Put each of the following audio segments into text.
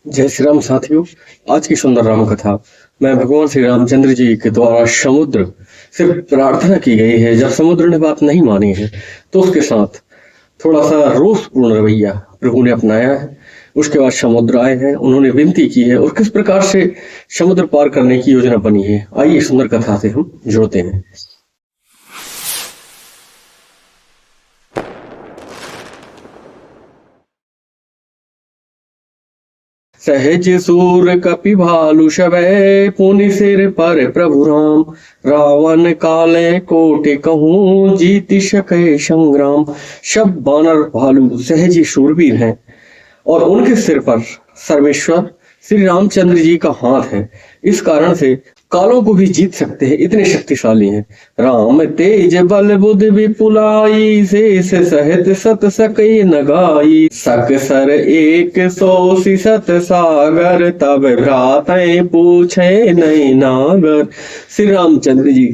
जय श्री राम साथियों। आज की सुंदर राम कथा में भगवान श्री रामचंद्र जी के द्वारा समुद्र से प्रार्थना की गई है। जब समुद्र ने बात नहीं मानी है तो उसके साथ थोड़ा सा रोषपूर्ण रवैया प्रभु ने अपनाया है। उसके बाद समुद्र आए हैं, उन्होंने विनती की है और किस प्रकार से समुद्र पार करने की योजना बनी है। आइए सुंदर कथा से हम जुड़ते हैं। सहज सूर कपि भालु शवै, पुनि सिर पर प्रभु राम। रावण काले कोटि कहूँ, जीति सके संग्राम। सब बानर भालू सहज ही शूरवीर हैं और उनके सिर पर सर्वेश्वर श्री रामचंद्र जी का हाथ है। इस कारण से कालों को भी जीत सकते हैं, इतने शक्तिशाली हैं। राम तेज बल बुद्धि विपुलाई, शेष सहित सत सकई नगाई। सक सर एक सौ सिसत सागर, तब भ्रातै पूछे नहीं नागर। श्री रामचंद्र जी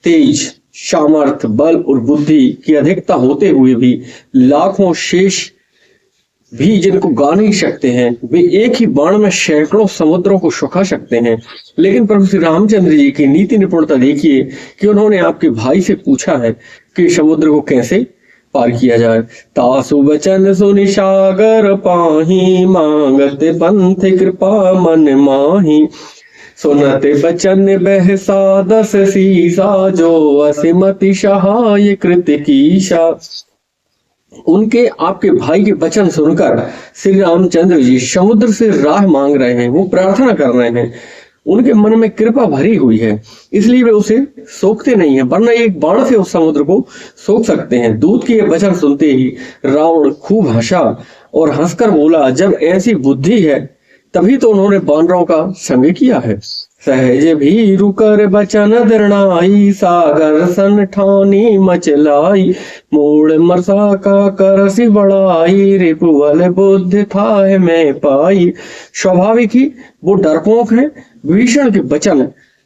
तेज, सामर्थ, बल और बुद्धि की अधिकता होते हुए भी लाखों शेष भी जिनको गा नहीं सकते हैं, वे एक ही बाण में सैकड़ों समुद्रों को सुखा सकते हैं। लेकिन प्रभु श्री रामचंद्र जी की नीति निपुणता देखिए कि उन्होंने आपके भाई से पूछा है कि समुद्र को कैसे पार किया जाए। तासु बचन सुनि सागर पाही, मांगते पंथ कृपा मन माही। सुनते बचन बहसा दस सीसा, जो असिमति सहाय कृत कीशा। उनके आपके भाई के वचन सुनकर श्री रामचंद्र जी समुद्र से राह मांग रहे हैं, वो प्रार्थना कर रहे हैं। उनके मन में कृपा भरी हुई है, इसलिए वे उसे सोखते नहीं है, वरना एक बाण से उस समुद्र को सोख सकते हैं। दूत के वचन सुनते ही रावण खूब हंसा और हंसकर बोला, जब ऐसी बुद्धि है तभी तो उन्होंने बानरों का संग किया है। सहज भी रुकर बचन दृढ़ाई, सागर सन ठानी मचलाई। मूड मरसा का करसी बढ़ाई, रिपुवल बुद्धि था मैं पाई। स्वाभाविक ही वो डरपोक है, विभीषण के वचन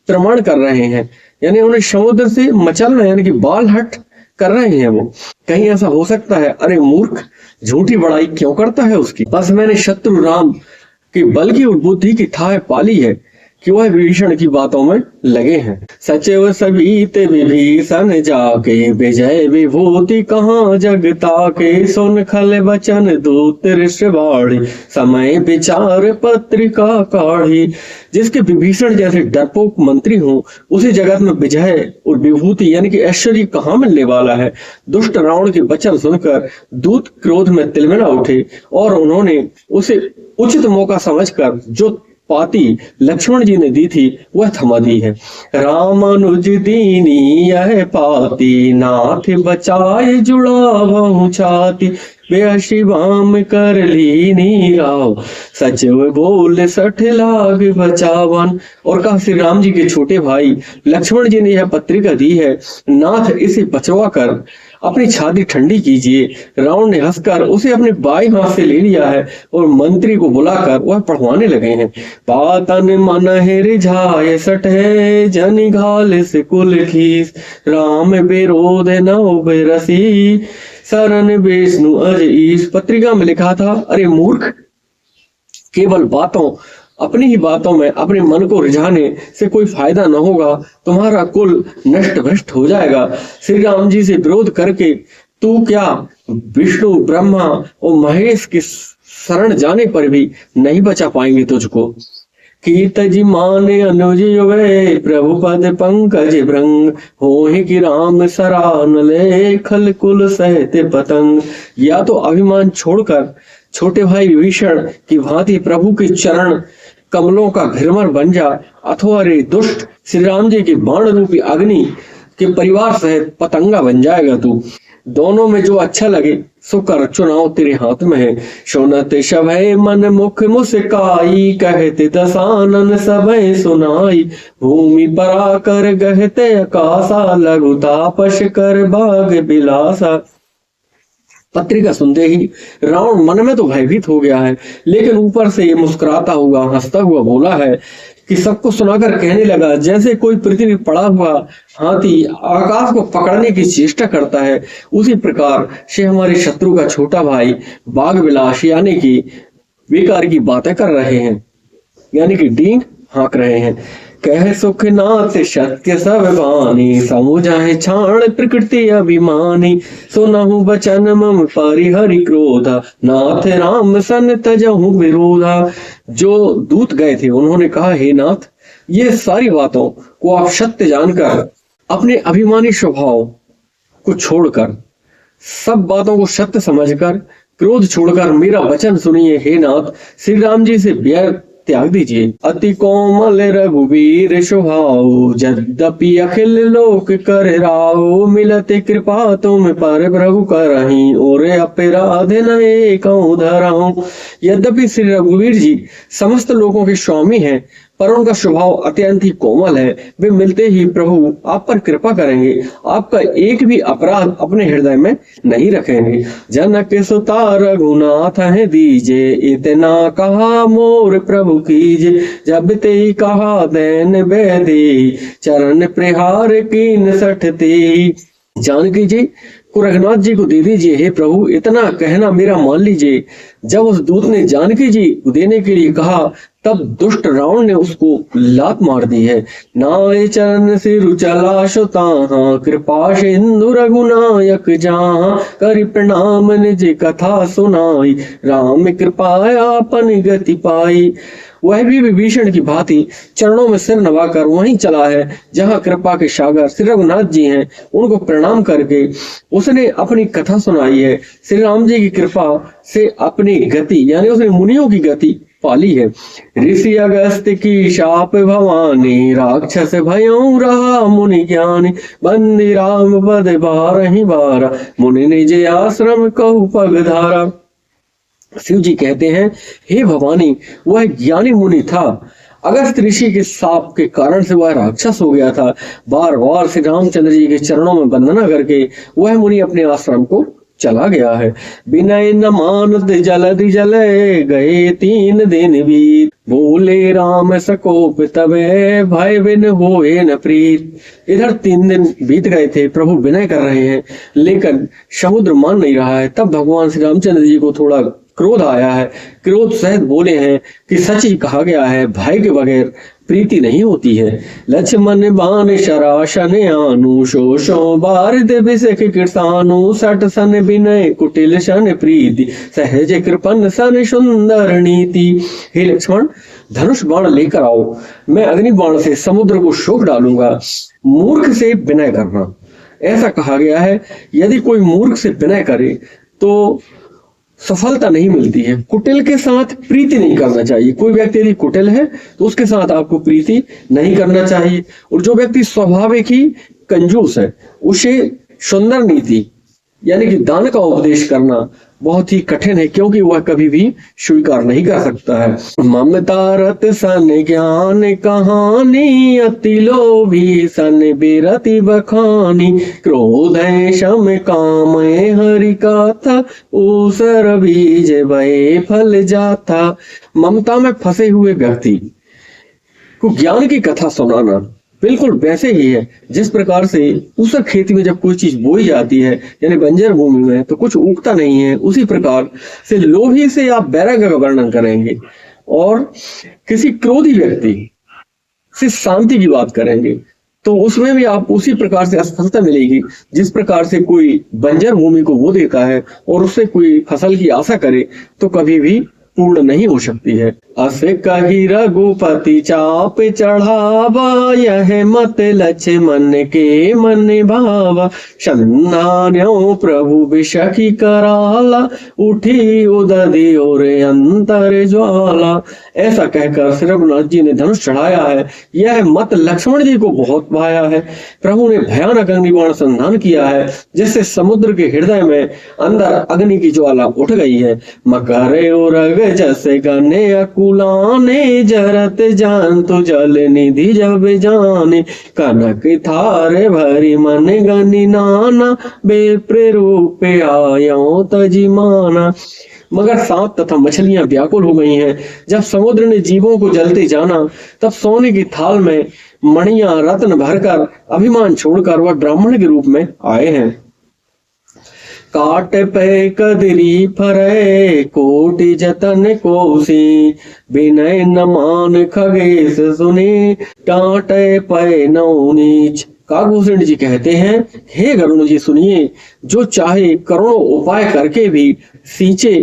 प्रमाण कर रहे हैं, यानी उन्हें समुद्र से मचलना यानी कि बाल हट कर रहे हैं। वो कहीं ऐसा हो सकता है, अरे मूर्ख, झूठी बड़ाई क्यों करता है उसकी। बस मैंने शत्रु राम कि बल की और बुद्धि की थाह पाली है कि वह विभीषण की बातों में लगे हैं। सचिव सवित विभीषण जाके, विजय विभूति कहाँ जगता के। सुन खल वचन दूत ऋषवाड़ी, समय विचार पत्रिका काढ़ी। जिसके विभीषण जैसे डरपोक मंत्री हो, उसी जगत में विजय और विभूति यानी कि ऐश्वर्य कहाँ मिलने वाला है। दुष्ट रावण के वचन सुनकर दूत क्रोध में तिलमिला उठे और उन्होंने उसे उचित मौका समझकर जो पाती लक्ष्मण जी ने दी थी वह थमा दी है। रामानुज दीनी यह पाती, नाथ बचाए जुड़ा बहु छाती। शिवाम कर ली राव, सचिव बोल 60 लाख बचावन। और कहा श्री राम जी के छोटे भाई लक्ष्मण जी ने यह पत्रिका दी है, नाथ इसे बचवा कर अपनी छाती ठंडी कीजिए। रावण ने हंसकर उसे अपने बाएं हाथ से ले लिया है और मंत्री को बुलाकर वह पढ़वाने लगे हैं। पातन मन रिझाए 60, जन घाल से कुल खीस। राम विरोध न बिरसी, शरण विष्णु अज ईश। पत्रिका में लिखा था, अरे मूर्ख, केवल अपनी ही बातों में अपने मन को रिझाने से कोई फायदा न होगा, तुम्हारा कुल नष्ट भ्रष्ट हो जाएगा। श्री राम जी से विरोध करके तू क्या विष्णु, ब्रह्मा और महेश की शरण जाने पर भी नहीं बचा पाएंगे तुझको। कीर्तजी माने अनुज वे, प्रभु पद पंकज भृंग। होहि कि राम सरान ले, खल कुल सहत पतंग। या तो अभिमान छोड़कर छोटे भाई विभीषण की भांति प्रभु के चरण कमलों का घिरमर बन जा, अथवा रे दुष्ट श्री राम जी की बाण रूपी अग्नि के परिवार सहित पतंगा बन जाएगा तू। दोनों में जो अच्छा लगे सो कर, चुनाव तेरे हाथ में है। सुनते सभय मन मुख मुस्काई, कहते दसानन सभय सुनाई। भूमि परा कर गहते आकाशा, लघु तापस कर बाग बिलासा। पत्रिका सुनते ही रावण मन में तो भयभीत हो गया है, लेकिन ऊपर से ये मुस्कुराता हुआ हंसता हुआ बोला है कि सबको सुनाकर कहने लगा, जैसे कोई पृथ्वी पड़ा हुआ हाथी आकाश को पकड़ने की चेष्टा करता है, उसी प्रकार से हमारे शत्रु का छोटा भाई बाग विलास यानी कि बेकार की बातें कर रहे हैं, यानी कि डींग हाँक रहे हैं। कह सुख नाथ सत्य सब बानी, समुझाए छाण प्रकृति अभिमानी। सुनहु बचन मम परिहरि क्रोधा, नाथ राम सन तजहु विरोधा। जो दूत गए थे उन्होंने कहा, हे नाथ, ये सारी बातों को आप सत्य जानकर अपने अभिमानी स्वभाव को छोड़कर, सब बातों को सत्य समझकर, क्रोध छोड़कर मेरा वचन सुनिए। हे नाथ, श्री राम जी से बैर त्याग दीजिए। अति कोमल रघुवीर स्वभाव, यद्यपि अखिल लोक कर राव। मिलते कृपा तुम पर प्रभु करहीं, और अपराध नए कहूँ धराऊं। यद्यपि श्री रघुवीर जी समस्त लोगों के स्वामी हैं, पर उनका स्वभाव अत्यंत ही कोमल है। वे मिलते ही प्रभु आप पर कृपा करेंगे, आपका एक भी अपराध अपने हृदय में नहीं रखेंगे। जनक सुता रघुनाथ है दीजे, इतना कहा मोर प्रभु कीजे। जब ते कहा दैन बैदे, चरण प्रहार कीन सठते। जानकी जी को रघुनाथ जी को दे दीजिए, हे प्रभु इतना कहना मेरा मान लीजिए। जब उस दूत ने जानकी जी को देने के लिए कहा, तब दुष्ट रावण ने उसको लात मार दी है। नाय चरण सिरु चला सुताहा, कृपा सिंधु रघुनायक जहाँ। करि प्रणाम निज कथा सुनाई, राम कृपाया अपन गति पाई। वह भी विभीषण की भांति चरणों में सिर नवाकर वहीं चला है जहां कृपा के सागर श्री रघुनाथ जी हैं। उनको प्रणाम करके उसने अपनी कथा सुनाई है। श्री राम जी की कृपा से अपनी गति, यानी उसने मुनियों की गति पाली है। ऋषि अगस्त की शाप भवानी, राक्षस भयों रहा मुनि ज्ञानी। बंदी राम पद बारहि बारा, मुनि निज आश्रम कहु पग धारा। शिव जी कहते हैं, हे भवानी, वह ज्ञानी मुनि था। अगस्त ऋषि के साप के कारण से वह राक्षस हो गया था। बार बार श्री रामचंद्र जी के चरणों में वंदना करके वह मुनि अपने आश्रम को चला गया है। विनय न मानत जलधि जले, गए 3 दिन बीत। बोले राम सकोप तबे, भय बिन होए न प्रीत। इधर 3 दिन बीत गए थे, प्रभु विनय कर रहे हैं, लेकिन समुद्र मान नहीं रहा है। तब भगवान श्री रामचंद्र जी को थोड़ा क्रोध आया है। क्रोध सहित बोले हैं कि सच ही कहा गया है, भय के बगैर प्रीति नहीं होती है। लक्ष्मण बाण शराशन आनु, शो शो बारिद बिसख कृतानु। सट सन विनय कुटिल सन प्रीति, सहज कृपन सन सुंदर नीति। हे लक्ष्मण, धनुष बाण लेकर आओ, मैं अग्नि बाण से समुद्र को शोक डालूंगा। मूर्ख से विनय करना, ऐसा कहा गया है। यदि कोई मूर्ख से विनय करे तो सफलता नहीं मिलती है। कुटिल के साथ प्रीति नहीं करना चाहिए। कोई व्यक्ति यदि कुटिल है तो उसके साथ आपको प्रीति नहीं करना चाहिए। और जो व्यक्ति स्वाभाविक ही कंजूस है, उसे सुंदर नीति यानी कि दान का उपदेश करना बहुत ही कठिन है, क्योंकि वह कभी भी स्वीकार नहीं कर सकता है। ममता रत सन ज्ञान कहानी, अति लोभी सन बिरति बखानी। क्रोध शम काम हरि कथा, ऊसर बीज भय फल जाता। ममता में फंसे हुए व्यक्ति को ज्ञान की कथा सुनाना बिल्कुल वैसे ही है जिस प्रकार से ऊसर खेती में जब कोई चीज बोई जाती है, यानी बंजर भूमि में, तो कुछ उगता नहीं है, उसी प्रकार से लोभी से आप वैराग्य का वर्णन करेंगे और किसी क्रोधी व्यक्ति से शांति की बात करेंगे तो उसमें भी आप उसी प्रकार से असफलता मिलेगी जिस प्रकार से कोई बंजर भूमि को बो देता है और उससे कोई फसल की आशा करे तो कभी भी पूर्ण नहीं हो सकती है। अस कही रघुपति चाप चढ़ावा, यह मत लक्ष्मण के मन भावा। संधान्यो प्रभु विषखी कराला, उठी उदधि और अंतर ज्वाला। ऐसा कहकर श्री रघुनाथ जी ने धनुष चढ़ाया है। यह मत लक्ष्मण जी को बहुत भाया है। प्रभु ने भयानक अग्निबाण संधान किया है, जिससे समुद्र के हृदय में अंदर अग्नि की ज्वाला उठ गई है। मकर और जैसे गने अकुलाने, जरत जान तो जल निधि जब जाने। कनक थारे भरी मन गनि नाना, बेप्र रूप आयो तजिमाना। मगर सांप तथा मछलियां व्याकुल हो गई हैं। जब समुद्र ने जीवों को जलते जाना, तब सोने की थाल में मणियां रत्न भरकर अभिमान छोड़कर वह ब्राह्मण के रूप में आए हैं। काट पे कदरी फरे कोटि जतन कोसी, विनय न मान खगेश सुने टाटे पे नौ नीच। काकभूषण जी कहते हैं, हे गरुण जी सुनिए, जो चाहे करोड़ों उपाय करके भी सींचे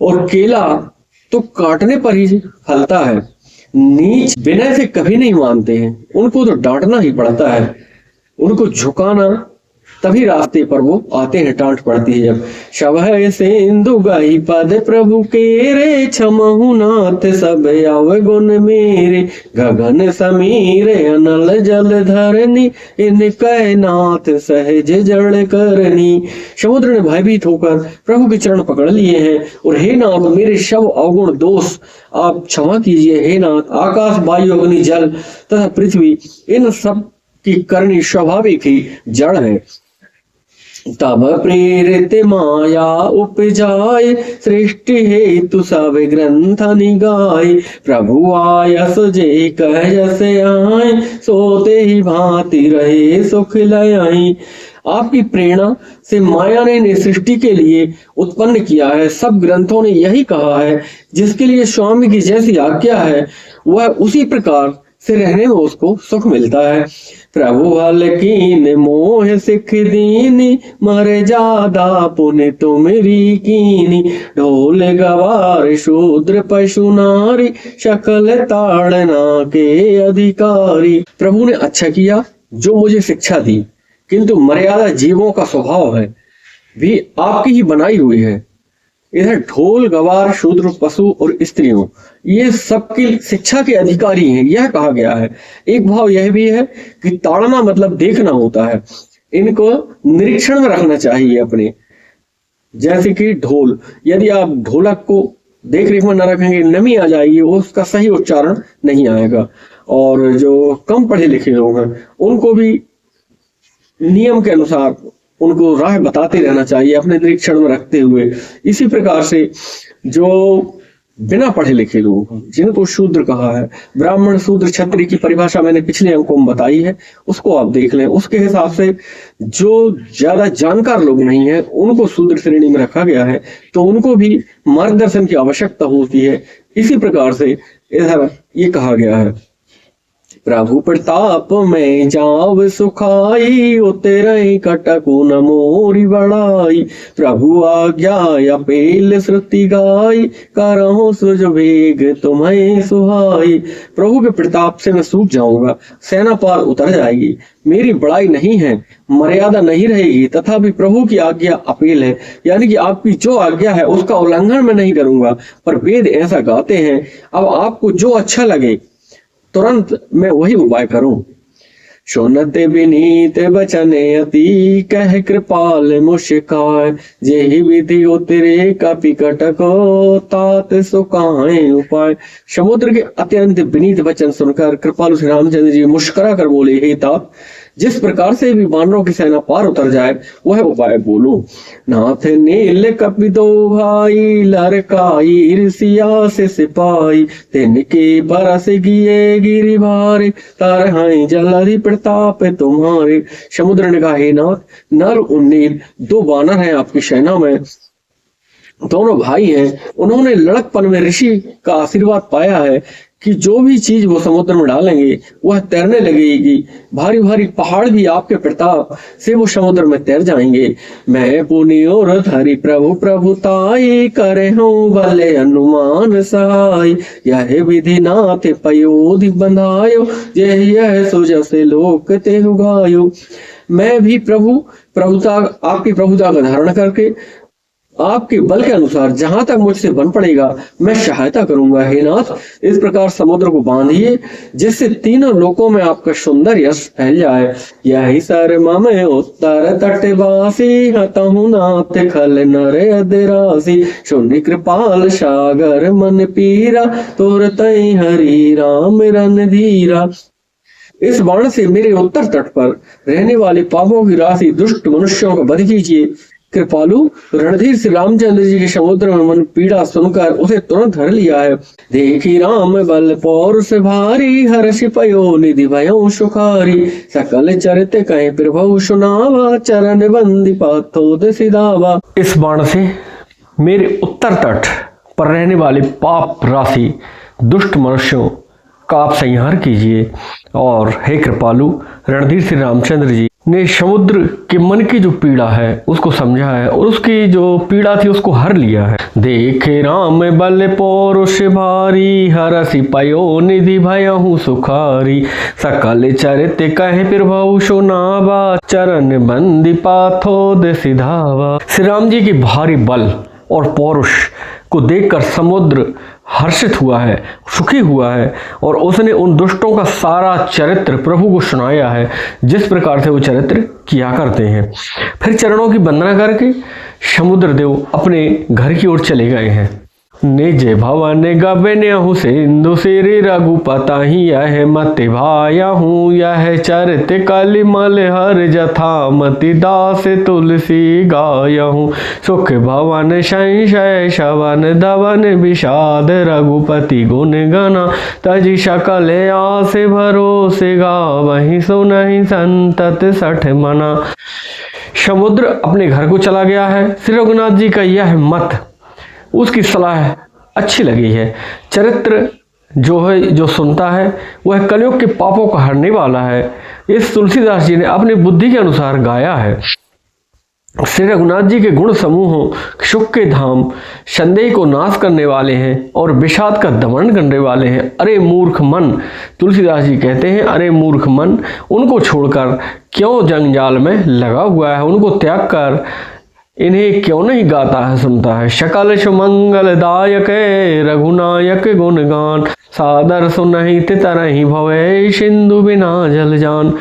और केला तो काटने पर ही फलता है। नीच विनय से कभी नहीं मानते हैं, उनको तो डांटना ही पड़ता है, उनको झुकाना तभी रास्ते पर वो आते हैं, डांट पड़ती है जब। शबह सिंधु गाई पद प्रभु के रे, क्षमहु नाथ सब अवगुण मेरे, गगन समीर अनल जल धरनी, इनके नाथ सहज जड़ करनी। समुद्र ने भयभीत होकर प्रभु के चरण पकड़ लिए हैं और हे नाथ मेरे सब अवगुण दोष आप क्षमा कीजिए। हे नाथ आकाश वायु अग्नि जल तथा पृथ्वी इन सब की करनी स्वाभाविक ही जड़ है। तब प्रेरित माया उपजाय, सृष्टि हेतु सब ग्रंथ निगाय, प्रभु आयस जे कह से आए, सोते ही भांति रहे सुख लयाई। आपकी प्रेरणा से माया ने सृष्टि के लिए उत्पन्न किया है। सब ग्रंथों ने यही कहा है, जिसके लिए स्वामी की जैसी आज्ञा है वह उसी प्रकार से रहने में उसको सुख मिलता है। प्रभु हल कीन मोह सिख दीनी, मर जादा पुण्य तुमरी कीनी, ढोल गवार शूद्र पशु नारी, शकल ताड़ना के अधिकारी। प्रभु ने अच्छा किया जो मुझे शिक्षा दी, किंतु मर्यादा जीवों का स्वभाव है, भी आपकी ही बनाई हुई है। इधर ढोल गवार शूद्र पशु और स्त्रियों ये सबकी शिक्षा के अधिकारी हैं, यह कहा गया है। एक भाव यह भी है कि ताड़ना मतलब देखना होता है, इनको निरीक्षण में रखना चाहिए अपने। जैसे कि ढोल, यदि आप ढोलक को देख रेख में न रखेंगे नमी आ जाएगी, उसका सही उच्चारण नहीं आएगा। और जो कम पढ़े लिखे लोग हैं उनको भी नियम के अनुसार उनको राह बताते रहना चाहिए, अपने निरीक्षण में रखते हुए। इसी प्रकार से जो बिना पढ़े लिखे लोग जिनको शूद्र कहा है, ब्राह्मण शूद्र क्षत्रिय की परिभाषा मैंने पिछले अंकों में बताई है, उसको आप देख लें। उसके हिसाब से जो ज्यादा जानकार लोग नहीं है उनको शूद्र श्रेणी में रखा गया है, तो उनको भी मार्गदर्शन की आवश्यकता होती है। इसी प्रकार से इधर ये कहा गया है, प्रभु प्रताप में जाव सुखाई, उतरई कटकु न मोरी बड़ाई, प्रभु आज्ञा अपेल श्रुति गाई, करहु सुज वेग तुम्हें सुहाई। प्रभु के प्रताप से मैं सूख जाऊंगा, सेना पार उतर जाएगी, मेरी बड़ाई नहीं है, मर्यादा नहीं रहेगी, तथापि प्रभु की आज्ञा अपेल है, यानी कि आपकी जो आज्ञा है उसका उल्लंघन मैं नहीं करूंगा। पर वेद ऐसा गाते हैं, अब आपको जो अच्छा लगे तुरंत मैं वही उपाय करूं। सुनते विनीत बचने अति, कह कृपाल मुस्काय, जेहि विधि उतरे कपि कटको, तात सुकाए उपाय। समुद्र के अत्यंत विनीत वचन सुनकर कृपालु श्री रामचंद्र जी मुस्कुरा कर बोले, हे तात जिस प्रकार से भी वानरों की सेना पार उतर जाए वह उपाय बोलो। नाथ नील कपि दो भाई, लड़काई ईर्ष्या से सिपाही, तिनके बरस गिए गिरि भारे, तरहाई जलधि प्रताप तुम्हारे। समुद्र ने कहा, हे नाथ नल और नील दो वानर हैं आपकी सेना में, दोनों भाई हैं, उन्होंने लड़कपन में ऋषि का आशीर्वाद पाया है कि जो भी चीज वो समुद्र में डालेंगे वह तैरने लगेगी। भारी भारी पहाड़ भी आपके प्रताप से वो समुद्र में तैर जाएंगे। मैं पुनि और हरि प्रभु प्रभुताई, करे हूँ भले अनुमान सहाय, यह विधि नाथ पयोधि बंधायो, यह सुजस लोक ते गायो। मैं भी प्रभुता आपकी प्रभुता का धारण करके आपके बल के अनुसार जहां तक मुझसे बन पड़ेगा मैं सहायता करूंगा। हे नाथ इस प्रकार समुद्र को बांधिए जिससे तीनों लोकों में आपका सुंदर यश फैल जाए। यही सर मम उत्तर तटवासी, हतहु नाथ खल नर अदरासी, सुनि कृपाल सागर मन पीरा, तुरतई हरि राम रणधीरा। इस बाण से मेरे उत्तर तट पर रहने वाले पापों की राशि दुष्ट मनुष्यों को वध कीजिए, कृपालु रणधीर श्री रामचंद्र जी के समुद्र में मन पीड़ा सुनकर उसे तुरंत हर लिया है। देखी राम बल पौरुष भारी, हर्ष पयो निधि भयो सुखारी। सकल चरित कहे प्रभु सुनावा, चरण बंदी पाथो सिधावा। इस बाण से मेरे उत्तर तट पर रहने वाले पाप राशि दुष्ट मनुष्यों का आप संहार कीजिए। और हे कृपालु रणधीर श्री रामचंद्र जी ने समुद्र के मन की जो पीड़ा है उसको समझा है और उसकी जो पीड़ा थी उसको हर लिया है। देखे राम बल पौरुष भारी, हरसि पयो निधि भयहु सुखारी। सकल चरित कहे प्रभु सुनावा, चरण बंदी पाथो सिधावा। श्री राम जी के भारी बल और पौरुष को देखकर समुद्र हर्षित हुआ है, सुखी हुआ है और उसने उन दुष्टों का सारा चरित्र प्रभु को सुनाया है, जिस प्रकार से वो चरित्र किया करते हैं। फिर चरणों की वंदना करके समुद्र देव अपने घर की ओर चले गए हैं। निज भवन गबन्यहु सिंधु सिरि रघुपतहि, यह मति भायहु यह चरित कलिमल हर जथा, मति दास तुलसी गायहु। सुख भवन संशय शवन धवन विषाद, रघुपति गुण गना तजि सकल आस भरोसे गावहि, सुनहि संतत सठ मना। समुद्र अपने घर को चला गया है। श्री रघुनाथ जी का यह मत, उसकी सलाह अच्छी लगी है। चरित्र जो है, जो सुनता है वह कलयुग के पापों को हरने वाला है। इस तुलसीदास जी ने अपनी बुद्धि के अनुसार गाया है। श्री रघुनाथ जी के गुण समूहों सुख के धाम, संदेह को नाश करने वाले हैं और विषाद का दमन करने वाले हैं। अरे मूर्ख मन, तुलसीदास जी कहते हैं, अरे मूर्ख मन, उनको छोड़कर क्यों जंजाल में लगा हुआ है, उनको त्याग कर इन्हें क्यों नहीं गाता है, सुनता है। सकल सुमंगल दायक रघुनायक गुणगान, सादर सुनहि तितरहि भवै, सिंधु बिना जल जान।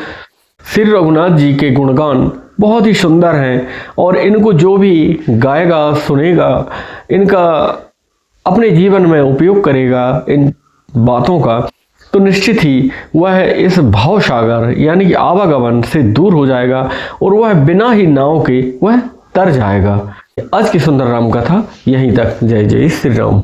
श्री रघुनाथ जी के गुणगान बहुत ही सुंदर हैं और इनको जो भी गाएगा सुनेगा, इनका अपने जीवन में उपयोग करेगा इन बातों का, तो निश्चित ही वह इस भाव सागर यानी कि आवागमन से दूर हो जाएगा और वह बिना ही नाव के वह तर जाएगा। आज की सुंदर राम कथा यहीं तक। जय जय श्री राम।